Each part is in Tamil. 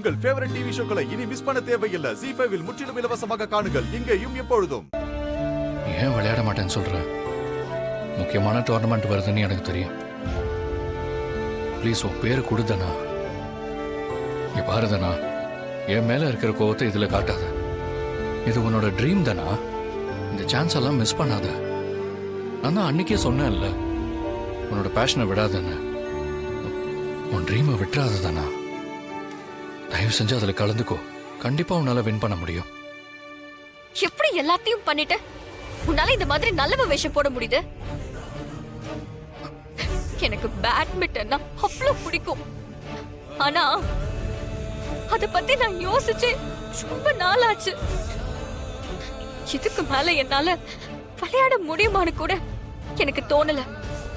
உங்கள் ஃபேவரட் டிவி ஷோக்களை இனி மிஸ் பண்ண தேவையில்லை. ZEE5 இல் முற்றிலும் இலவசமாக காணுங்கள், இங்கேயும் எப்பொழுதும். ஏன் விளையாட மாட்டேன்னு சொல்ற? முக்கியமான டோர்னமெண்ட் வருதுன்னு எனக்கு தெரியும். ப்ளீஸ் உன் பேரு கொடுதனா. இங்க பாருதனா, என் மேல இருக்கிற கோவத்தை இதுல காட்டாத. இது உன்னோட ட்ரீம் தானா? இந்த சான்ஸ் எல்லாம் மிஸ் பண்ணாத. நான் தான் அன்னைக்கே சொன்னேன்ல, உன்னோட பேஷனை விடாதன்னு. உன் ட்ரீமை விட்டுறாததானா? தயவு செஞ்சு அதுல கலந்துக்கோ. கண்டிப்பா உன்னால வின் பண்ண முடியும். எப்படி எல்லாத்தையும் பண்ணிட்டு உன்னால இந்த மாதிரி நல்லவ வேஷம் போட முடியுது? எனக்கு பேட்மிண்டன்னா அவ்வளவு பிடிக்கும். ஆனா அத பத்தி நான் யோசிச்சு ரொம்ப நாளாச்சு. இதுக்கு மேல என்னால விளையாட முடியுமான்னு கூட எனக்கு தோணல.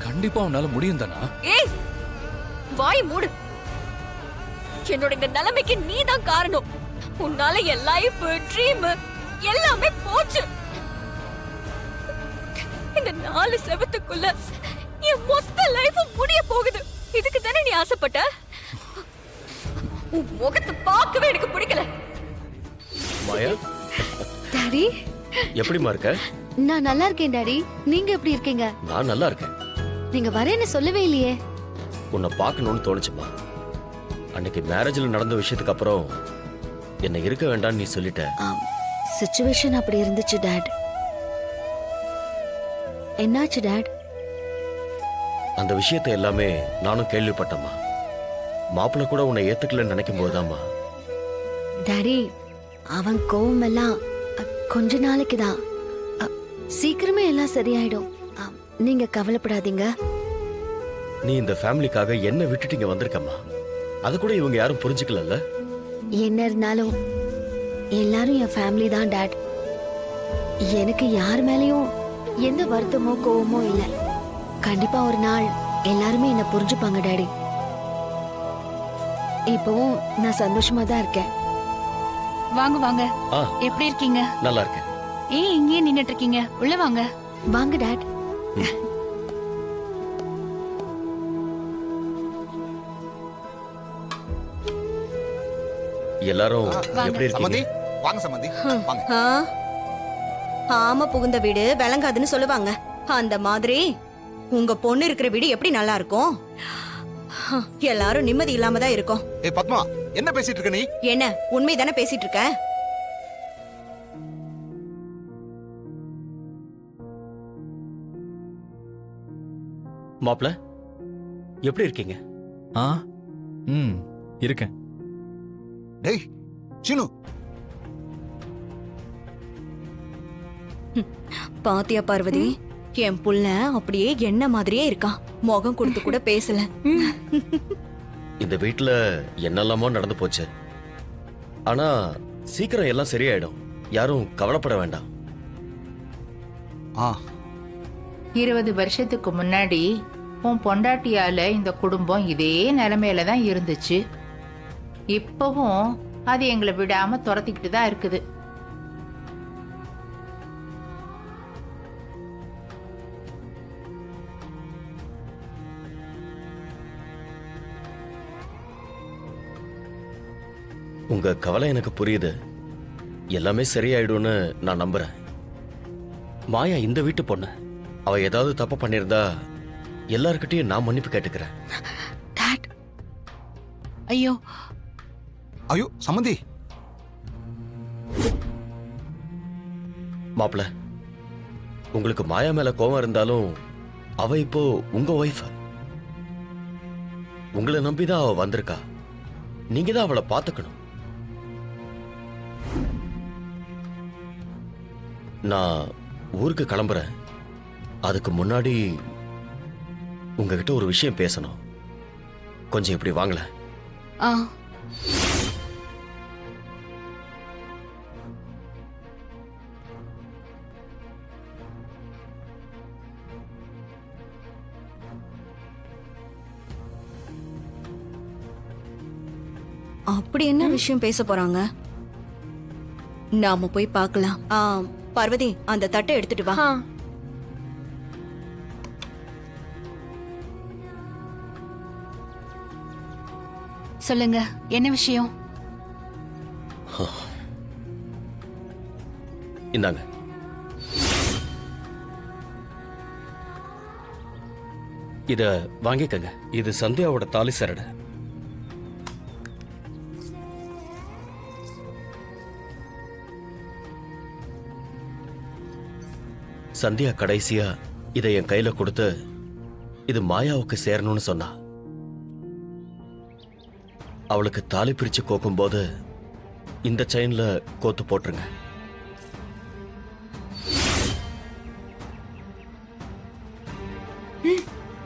கண்டிப்பா உன்னால முடியும் தானா? ஏய், வாய் மூடு. என்னோட இந்த நிலைமைக்கு நீ தான் காரணம். உன்னால என் லைஃப், ட்ரீம் எல்லாமே போச்சு. இந்த 4 செவத்துக்குள்ள என் மொத்த லைஃப் முடிய போகுது. இதுக்கு தானே நீ ஆசைப்பட்ட? உன் முகத்தை பார்க்கவே எனக்கு பிடிக்கல. மாயா, டாடி, எப்படிமா இருக்க? நான் நல்லா இருக்கேன் டாடி. நீங்க எப்படி இருக்கீங்க? நான் நல்லா இருக்கேன். நீங்க வரேன்னு சொல்லவே இல்லையே. உன்னை பார்க்கணும்னு தோணுச்சுமா. அன்னைக்கு மேரேஜ்ல நடந்த விஷயத்துக்கு அப்புறம் என்ன இருக்க வேண்டாம்னு நீ சொல்லிட்ட. சிச்சுவேஷன் அப்படி இருந்துச்சு டாட். என்னாச்சு டாட்? அந்த விஷயத்தை எல்லாமே நானும் கேள்விப்பட்டேம்மா. மாப்பிள்ள கூட உன்னை ஏத்துக்கலன்னு நினைக்கும் போதுதாம்மா. டாடி, அவன் கோவம் எல்லாம் கொஞ்ச நாளைக்கு தான். சீக்கிரமே எல்லாம் சரியாயிடும். நீங்க கவலைப்படாதீங்க. நீ இந்த ஃபேமிலிக்காக என்ன விட்டுட்டு இங்க வந்திருக்கம்மா. அது கூட இவங்க யாரும் புரிஞ்சுக்கல. என்ன இருந்தாலும் எல்லாரும் என் ஃபேமிலி தான் டாட். எனக்கு யார் மேலயும் எந்த வருத்தமோ கோவமோ இல்லை. கண்டிப்பா ஒரு நாள் எல்லாருமே என்ன புரிஞ்சுப்பாங்க டாடி. இப்பவும் நான் சந்தோஷமா தான் இருக்கேன். வாங்க வாங்க. ஆ, எப்படி இருக்கீங்க? நல்லா இருக்கேன். ஏன் இங்கேயே நின்னுட்டு இருக்கீங்க? உள்ள வாங்க. வாங்க டாட். எல்லாரும் எப்படி சம்மந்தி, இருக்கீங்க? வாங்க சம்மந்தி, வாங்க. ஆமா, புகுந்த வீடு விளங்காதுன்னு சொல்லுவாங்க. அந்த மாதிரி உங்க பொண்ணு இருக்கிற வீடு எப்படி நல்லா இருக்கும்? எல்லாரும் நிம்மதி இல்லாம தான் இருக்கும். ஏய் பத்மா, என்ன பேசிட்டு இருக்க நீ? என்ன உண்மைதானே பேசிட்டு இருக்க? மாப்பிள்ள, எப்படி இருக்கீங்க? இருக்கேன். டேய் சினு, பாத்தியா பார்வதி, என் புள்ள அப்படியே என்ன மாதிரியே இருக்கான். முகம் கொடுத்து கூட பேசல. இந்த வீட்டுல என்னெல்லாமோ நடந்து போச்சு. ஆனா சீக்கிரம் எல்லாம் சரியாயிடும். யாரும் கவலைப்பட வேண்டாம். 20 வருஷத்துக்கு முன்னாடி உன் பொண்டாட்டியால இந்த குடும்பம் இதே நிலைமையில தான் இருந்துச்சு. இப்பவும் அது எங்களை விடாம துரத்திக்கிட்டு தான் இருக்குது. உங்க கவலை எனக்கு புரியுது. எல்லாமே சரியாயிடும்னு நான் நம்புறேன். மாயா இந்த வீட்டு பொண்ணு. அவ ஏதாவது தப்பு பண்ணிருந்தா எல்லார்கிட்டயும் நான் மன்னிப்பு கேட்டுக்கிறேன். டாட், ஐயோ ஐயோ சம்மந்தி. மாப்பிள்ள, உங்களுக்கு மாயா மேல கோவம் இருந்தாலும் அவ இப்போ உங்க ஒய்ஃப். உங்களை நம்பிதான் அவ வந்திருக்கா. நீங்க தான் அவளை பாத்துக்கணும். நான் ஊருக்கு கிளம்புறேன். அதுக்கு முன்னாடி உங்ககிட்ட ஒரு விஷயம் பேசணும். கொஞ்சம் இப்படி வாங்கல. அப்படி என்ன விஷயம் பேச போறாங்க? நாம போய் பார்க்கலாம். பார்வதி, அந்த தட்டை எடுத்துட்டு வா. சொல்லுங்க, என்ன விஷயம்? இந்தாங்க. இத வாங்கிக்கங்க. இது சந்தியாவோட தாலி சரடு. சந்தியா கடைசியா இதை என் கையில கொடுத்து இது மாயாவுக்கு சேரணும்னு சொன்னா. அவளுக்கு தாலி பிரிச்சு கோக்கும் போது இந்த செயின்ல கோத்து போட்டுருங்க.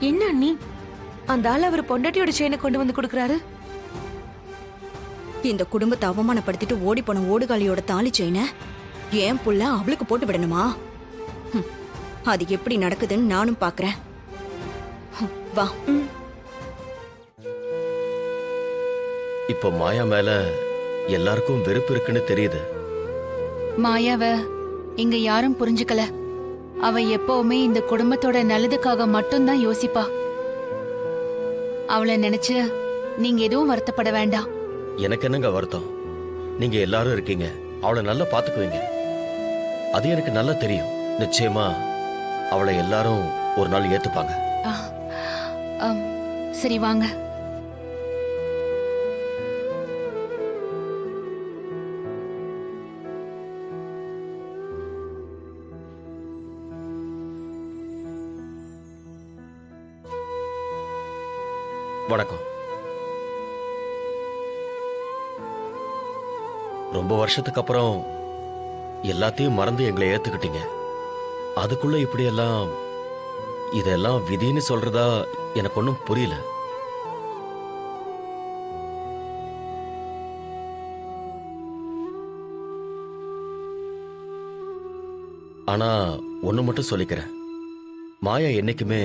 என்ன நீ அந்த ஆள் அவர் பொண்டாட்டியோட செயினை கொண்டு வந்து கொடுக்கறாரு? இந்த குடும்பத்தை அவமானப்படுத்திட்டு ஓடி போன ஓடுகாலியோட தாலி செயினை ஏன் புள்ள அவளுக்கு போட்டு விடணுமா? அது எப்படி நடக்குதுன்னு நானும் பாக்குறேன். வா. இப்போ மாயா மேல எல்லாருக்கும் வெறுப்பு இருக்குன்னு தெரியுது. மாயாவ இங்க யாரும் புரிஞ்சுக்கல. அவ எப்பவுமே இந்த குடும்பத்தோட நல்லதுக்காக மட்டும்தான் யோசிப்பா. அவளை நினைச்சு நீங்க எதுவும் வருத்தப்பட வேண்டாம். எனக்கு என்னங்க வருத்தம்? நீங்க எல்லாரும் இருக்கீங்க, அவளை நல்லா பாத்துக்குவீங்க. அது எனக்கு நல்லா தெரியும். நிச்சயமா அவளை எல்லாரும் ஒரு நாள் ஏத்துப்பாங்க. ஆ, ஆம், சரி வாங்க. வணக்கம். ரொம்ப வருஷத்துக்கு அப்புறம் எல்லாத்தையும் மறந்து எங்களை ஏத்துக்கிட்டீங்க. அதுக்குள்ள இப்படியெல்லாம் இதெல்லாம் விதின்னு சொல்றதா எனக்கு ஒன்றும் புரியல. ஆனா ஒண்ணு மட்டும் சொல்லிக்கிறேன். மாயா என்னைக்குமே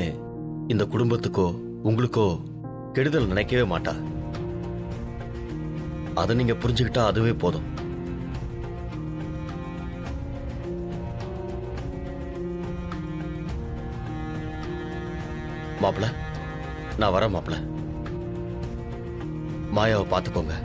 இந்த குடும்பத்துக்கோ உங்களுக்கோ கெடுதல் நினைக்கவே மாட்டா. அதை நீங்க புரிஞ்சுக்கிட்டா அதுவே போதும். மாப்பிள, நான் வரேன் மாப்பிள. மாயாவை பார்த்துக்கோங்க.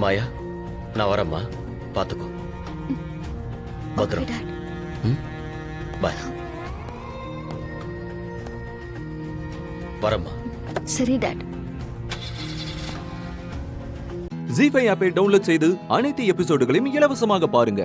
மாயா, நான் வரேம்மா, பார்த்துக்கோ. பத்திரம். பாய். வரேம்மா. சரி டாட். ஜீ5 ஆப்பை டவுன்லோட் செய்து அனைத்து எபிசோடுகளையும் இலவசமாக பாருங்க.